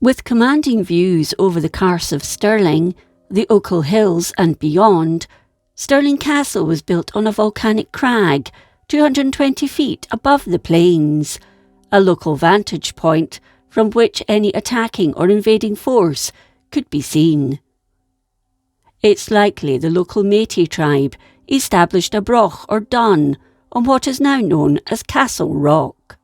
With commanding views over the Carse of Stirling, the Ochil Hills and beyond, Stirling Castle was built on a volcanic crag 220 feet above the plains, a local vantage point from which any attacking or invading force could be seen. It's likely the local Métis tribe established a broch or dun on what is now known as Castle Rock.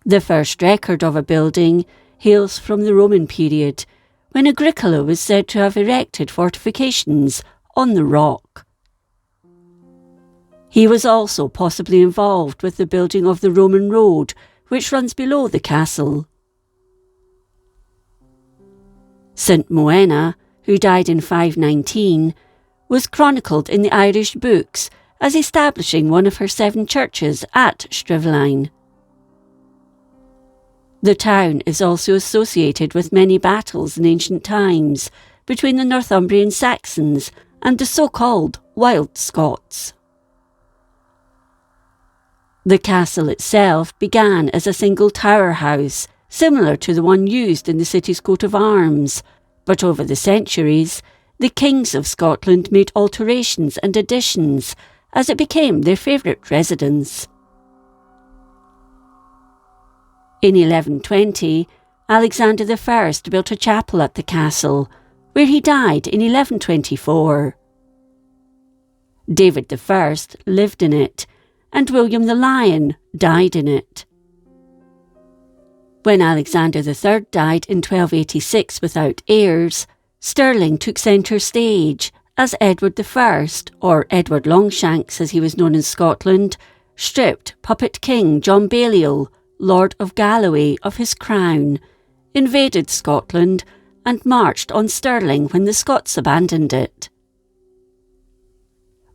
The first record of a building hails from the Roman period, when Agricola was said to have erected fortifications on the rock. He was also possibly involved with the building of the Roman road, which runs below the castle. St Moena, who died in 519, was chronicled in the Irish books as establishing one of her 7 churches at Stirling. The town is also associated with many battles in ancient times between the Northumbrian Saxons and the so-called Wild Scots. The castle itself began as a single tower house, similar to the one used in the city's coat of arms, but over the centuries, the kings of Scotland made alterations and additions as it became their favourite residence. In 1120, Alexander I built a chapel at the castle, where he died in 1124. David I lived in it, and William the Lion died in it. When Alexander III died in 1286 without heirs, Stirling took centre stage as Edward I, or Edward Longshanks as he was known in Scotland, stripped puppet king John Balliol, Lord of Galloway, of his crown, invaded Scotland and marched on Stirling when the Scots abandoned it.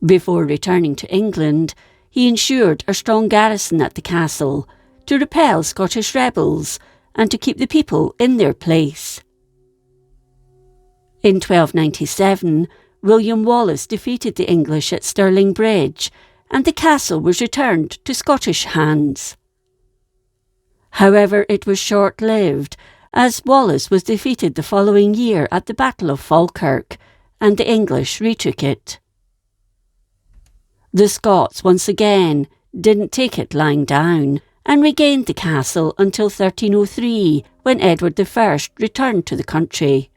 Before returning to England, he ensured a strong garrison at the castle to repel Scottish rebels and to keep the people in their place. In 1297, William Wallace defeated the English at Stirling Bridge, and the castle was returned to Scottish hands. However, it was short-lived, as Wallace was defeated the following year at the Battle of Falkirk, and the English retook it. The Scots once again didn't take it lying down, and regained the castle until 1303, when Edward I returned to the country.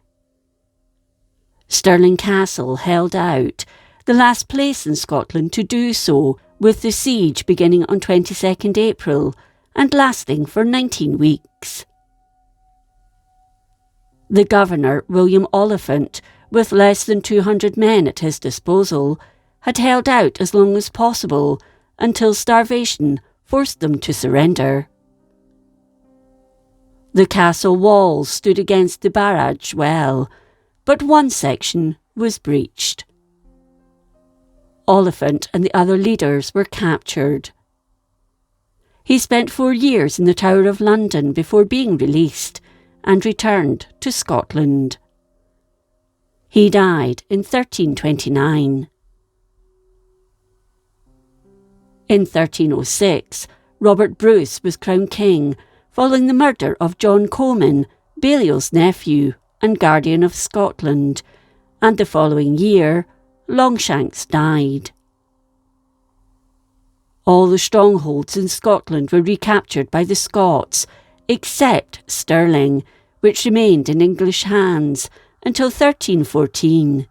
Stirling Castle held out, the last place in Scotland to do so, with the siege beginning on 22nd April and lasting for 19 weeks. The governor, William Oliphant, with less than 200 men at his disposal, had held out as long as possible until starvation forced them to surrender. The castle walls stood against the Barracks well, but one section was breached. Oliphant and the other leaders were captured. He spent 4 years in the Tower of London before being released and returned to Scotland. He died in 1329. In 1306, Robert Bruce was crowned king following the murder of John Comyn, Balliol's nephew and guardian of Scotland, and the following year, Longshanks died. All the strongholds in Scotland were recaptured by the Scots, except Stirling, which remained in English hands until 1314.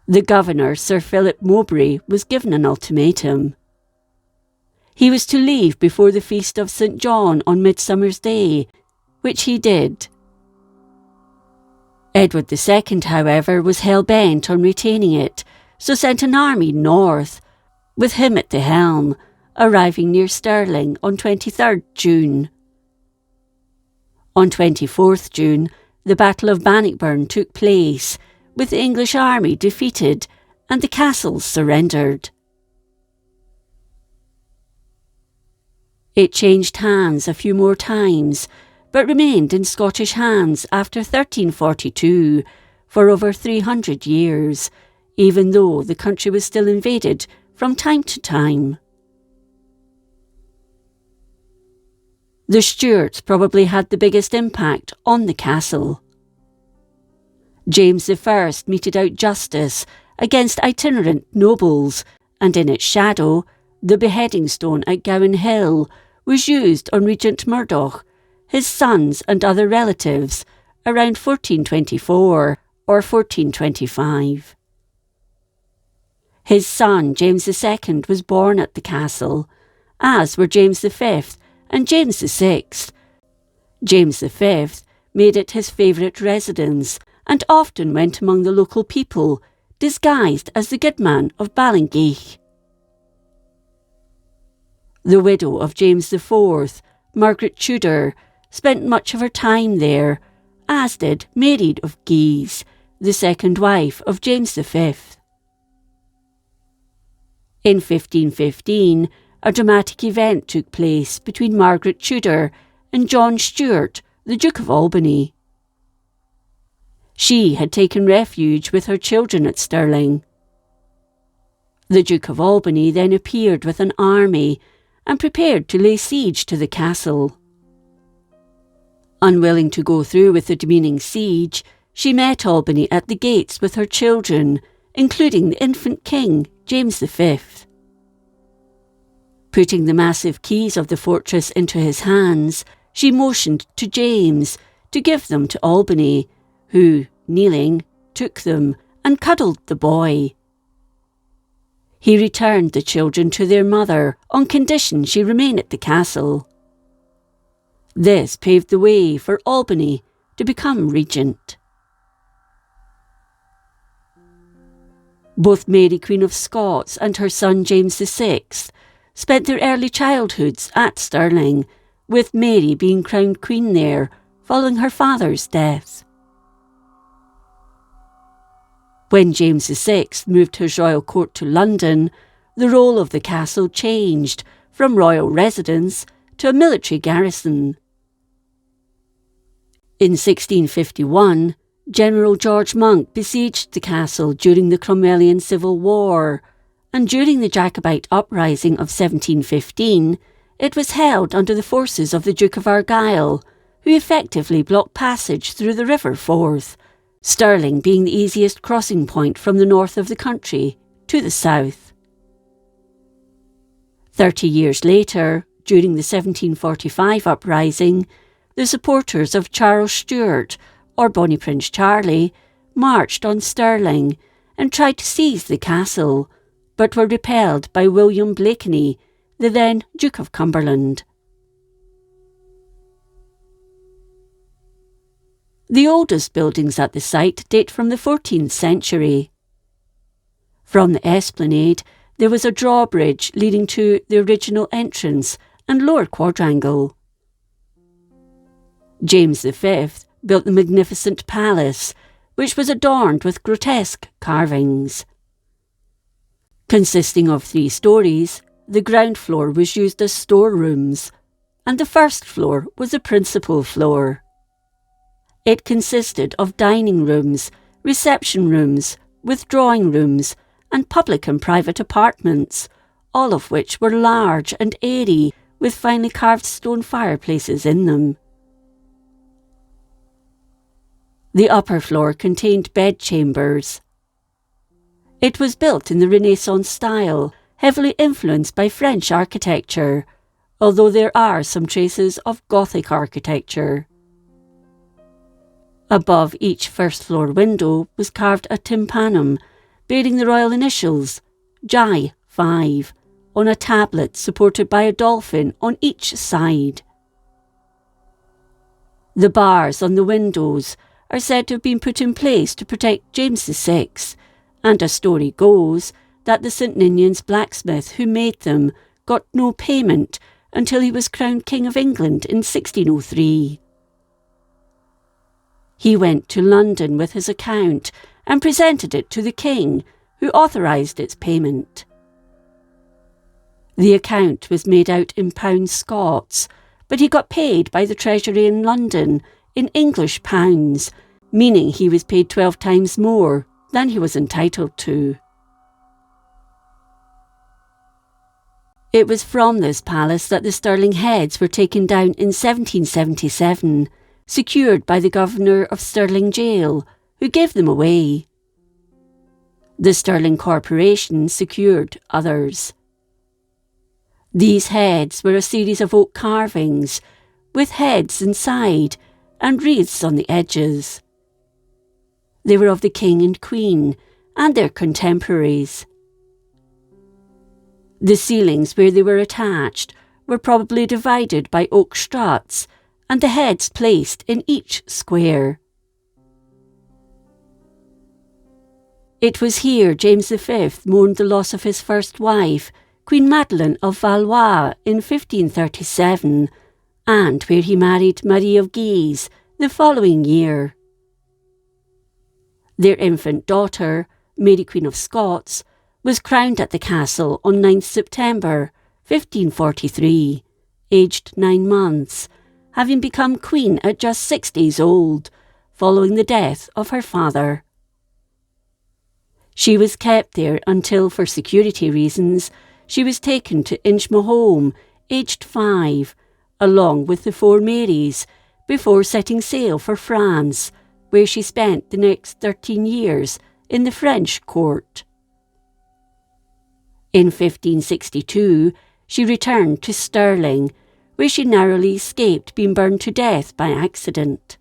The governor, Sir Philip Mowbray, was given an ultimatum. He was to leave before the feast of St John on Midsummer's Day, which he did. Edward II, however, was hell-bent on retaining it, so sent an army north, with him at the helm, arriving near Stirling on 23rd June. On 24th June, the Battle of Bannockburn took place, with the English army defeated and the castles surrendered. It changed hands a few more times, but remained in Scottish hands after 1342 for over 300 years, even though the country was still invaded from time to time. The Stewarts probably had the biggest impact on the castle. James I meted out justice against itinerant nobles, and in its shadow, the beheading stone at Gowan Hill was used on Regent Murdoch, his sons and other relatives, around 1424 or 1425. His son James II was born at the castle, as were James V and James VI. James V made it his favourite residence and often went among the local people, disguised as the goodman of Ballingeich. The widow of James IV, Margaret Tudor, spent much of her time there, as did Mary of Guise, the second wife of James V. In 1515, a dramatic event took place between Margaret Tudor and John Stuart, the Duke of Albany. She had taken refuge with her children at Stirling. The Duke of Albany then appeared with an army and prepared to lay siege to the castle. Unwilling to go through with the demeaning siege, she met Albany at the gates with her children, including the infant king, James V. Putting the massive keys of the fortress into his hands, she motioned to James to give them to Albany, who, kneeling, took them and cuddled the boy. He returned the children to their mother on condition she remain at the castle. This paved the way for Albany to become regent. Both Mary Queen of Scots and her son James VI spent their early childhoods at Stirling, with Mary being crowned queen there following her father's death. When James VI moved his royal court to London, the role of the castle changed from royal residence to a military garrison. In 1651, General George Monk besieged the castle during the Cromwellian Civil War, and during the Jacobite uprising of 1715, it was held under the forces of the Duke of Argyll, who effectively blocked passage through the River Forth, Stirling being the easiest crossing point from the north of the country to the south. 30 years later, during the 1745 uprising, the supporters of Charles Stuart, or Bonnie Prince Charlie, marched on Stirling and tried to seize the castle, but were repelled by William Blakeney, the then Duke of Cumberland. The oldest buildings at the site date from the 14th century. From the esplanade, there was a drawbridge leading to the original entrance and lower quadrangle. James V built the magnificent palace, which was adorned with grotesque carvings. Consisting of 3 stories, the ground floor was used as storerooms, and the first floor was the principal floor. It consisted of dining rooms, reception rooms, withdrawing rooms, and public and private apartments, all of which were large and airy, with finely carved stone fireplaces in them. The upper floor contained bedchambers. It was built in the Renaissance style, heavily influenced by French architecture, although there are some traces of Gothic architecture. Above each first-floor window was carved a tympanum, bearing the royal initials, J 5, on a tablet supported by a dolphin on each side. The bars on the windows are said to have been put in place to protect James VI, and a story goes that the St Ninian's blacksmith who made them got no payment until he was crowned King of England in 1603. He went to London with his account and presented it to the king, who authorised its payment. The account was made out in pounds Scots, but he got paid by the Treasury in London in English pounds, meaning he was paid 12 times more than he was entitled to. It was from this palace that the Stirling heads were taken down in 1777, secured by the governor of Stirling Jail, who gave them away. The Stirling Corporation secured others. These heads were a series of oak carvings, with heads inside and wreaths on the edges. They were of the king and queen and their contemporaries. The ceilings where they were attached were probably divided by oak struts, and the heads placed in each square. It was here James V mourned the loss of his first wife, Queen Madeleine of Valois, in 1537, and where he married Marie of Guise the following year. Their infant daughter, Mary Queen of Scots, was crowned at the castle on 9th September 1543, aged 9 months, having become queen at just 6 days old, following the death of her father. She was kept there until, for security reasons, she was taken to Inchmahome, aged 5, along with the 4 Marys, before setting sail for France, where she spent the next 13 years in the French court. In 1562, she returned to Stirling, where she narrowly escaped being burned to death by accident.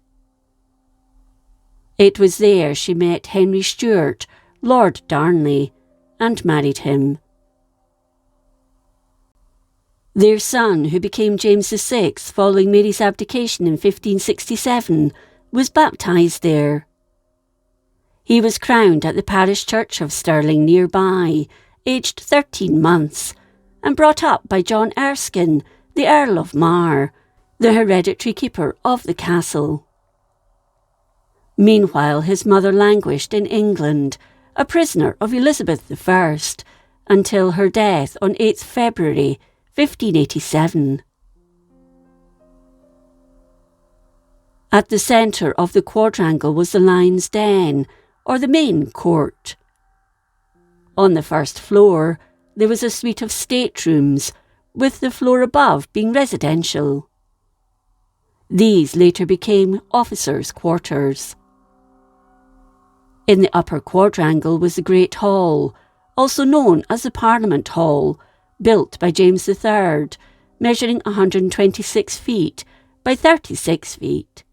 It was there she met Henry Stuart, Lord Darnley, and married him. Their son, who became James VI following Mary's abdication in 1567, was baptised there. He was crowned at the parish church of Stirling nearby, aged 13 months, and brought up by John Erskine, the Earl of Mar, the hereditary keeper of the castle. Meanwhile, his mother languished in England, a prisoner of Elizabeth I, until her death on 8th February 1587. At the centre of the quadrangle was the Lion's Den, or the main court. On the first floor, there was a suite of staterooms, with the floor above being residential. These later became officers' quarters. In the upper quadrangle was the Great Hall, also known as the Parliament Hall, built by James III, measuring 126 feet by 36 feet.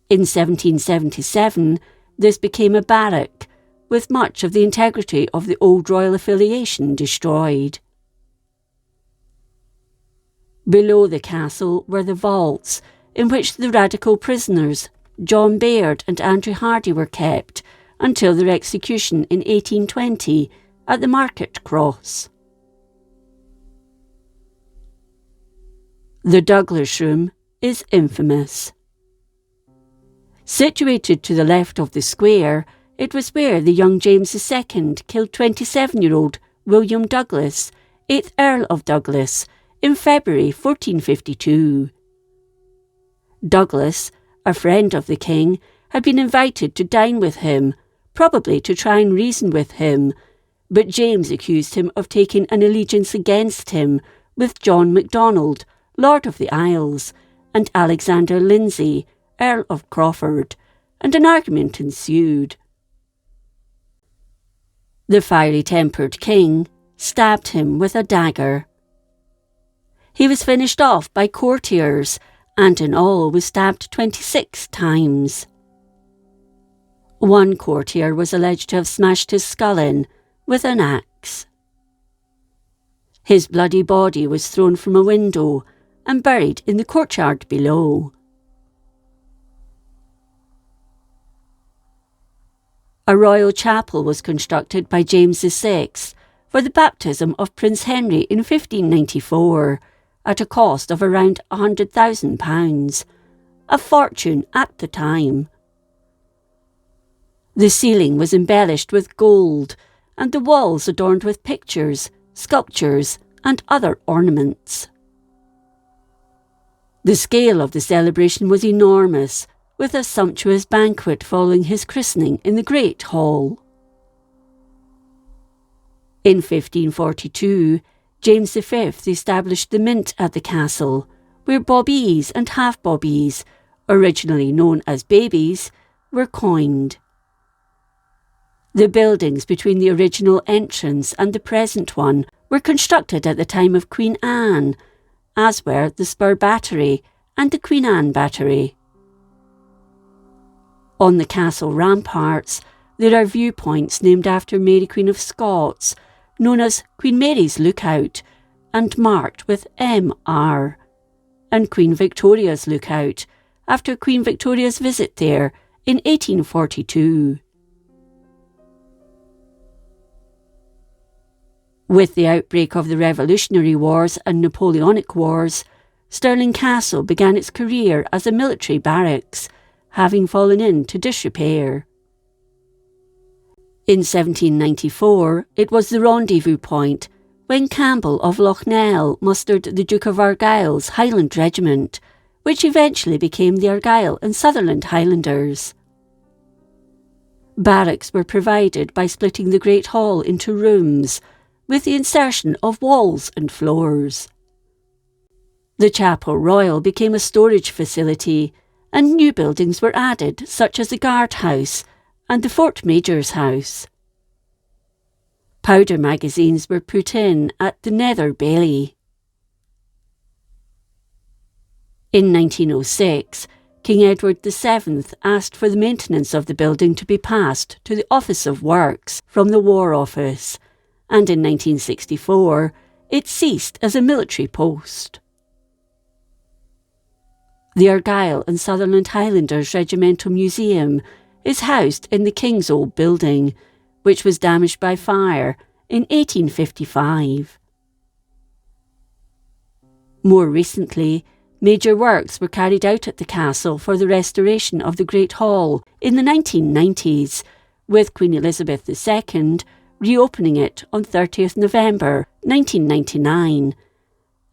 In 1777, this became a barrack, with much of the integrity of the old royal affiliation destroyed. Below the castle were the vaults, in which the radical prisoners John Baird and Andrew Hardy were kept until their execution in 1820 at the Market Cross. The Douglas Room is infamous. Situated to the left of the square, it was where the young James II killed 27-year-old William Douglas, 8th Earl of Douglas, in February 1452. Douglas, a friend of the king, had been invited to dine with him, probably to try and reason with him, but James accused him of taking an allegiance against him with John MacDonald, Lord of the Isles, and Alexander Lindsay, Earl of Crawford, and an argument ensued. The fiery-tempered king stabbed him with a dagger. He was finished off by courtiers, and in all was stabbed 26 times. One courtier was alleged to have smashed his skull in with an axe. His bloody body was thrown from a window and buried in the courtyard below. A royal chapel was constructed by James VI for the baptism of Prince Henry in 1594, at a cost of around £100,000, a fortune at the time. The ceiling was embellished with gold, and the walls adorned with pictures, sculptures, and other ornaments. The scale of the celebration was enormous, with a sumptuous banquet following his christening in the Great Hall. In 1542, James V established the mint at the castle, where bobbies and half-bobbies, originally known as babies, were coined. The buildings between the original entrance and the present one were constructed at the time of Queen Anne, as were the Spur Battery and the Queen Anne Battery. On the castle ramparts, there are viewpoints named after Mary Queen of Scots, known as Queen Mary's Lookout, and marked with MR, and Queen Victoria's Lookout, after Queen Victoria's visit there in 1842. With the outbreak of the Revolutionary Wars and Napoleonic Wars, Stirling Castle began its career as a military barracks, having fallen into disrepair. In 1794, it was the rendezvous point when Campbell of Loughnell mustered the Duke of Argyll's Highland Regiment, which eventually became the Argyll and Sutherland Highlanders. Barracks were provided by splitting the Great Hall into rooms, with the insertion of walls and floors. The Chapel Royal became a storage facility, and new buildings were added, such as the Guard House and the Fort Major's House. Powder magazines were put in at the Nether Bailey. In 1906, King Edward VII asked for the maintenance of the building to be passed to the Office of Works from the War Office, and in 1964 it ceased as a military post. The Argyll and Sutherland Highlanders Regimental Museum is housed in the King's Old Building, which was damaged by fire in 1855. More recently, major works were carried out at the castle for the restoration of the Great Hall in the 1990s, with Queen Elizabeth II reopening it on 30th November 1999,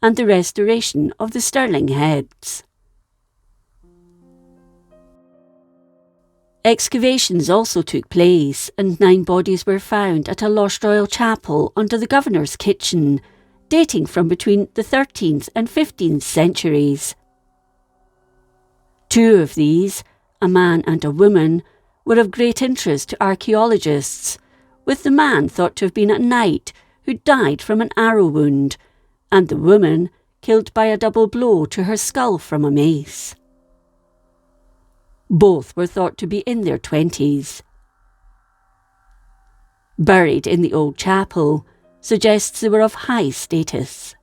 and the restoration of the Stirling Heads. Excavations also took place, and 9 bodies were found at a lost royal chapel under the governor's kitchen, dating from between the 13th and 15th centuries. 2 of these, a man and a woman, were of great interest to archaeologists, with the man thought to have been a knight who died from an arrow wound, and the woman killed by a double blow to her skull from a mace. Both were thought to be in their 20s. Buried in the old chapel suggests they were of high status.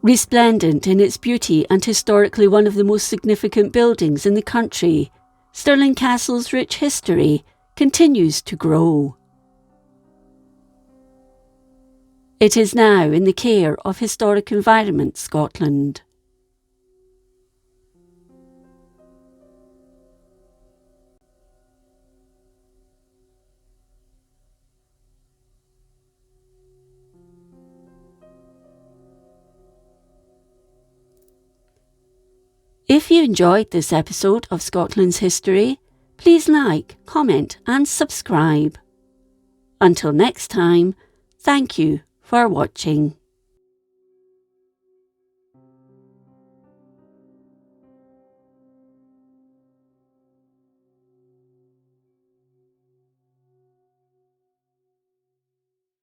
Resplendent in its beauty and historically one of the most significant buildings in the country, Stirling Castle's rich history continues to grow. It is now in the care of Historic Environment Scotland. If you enjoyed this episode of Scotland's History, please like, comment and subscribe. Until next time, thank you for watching.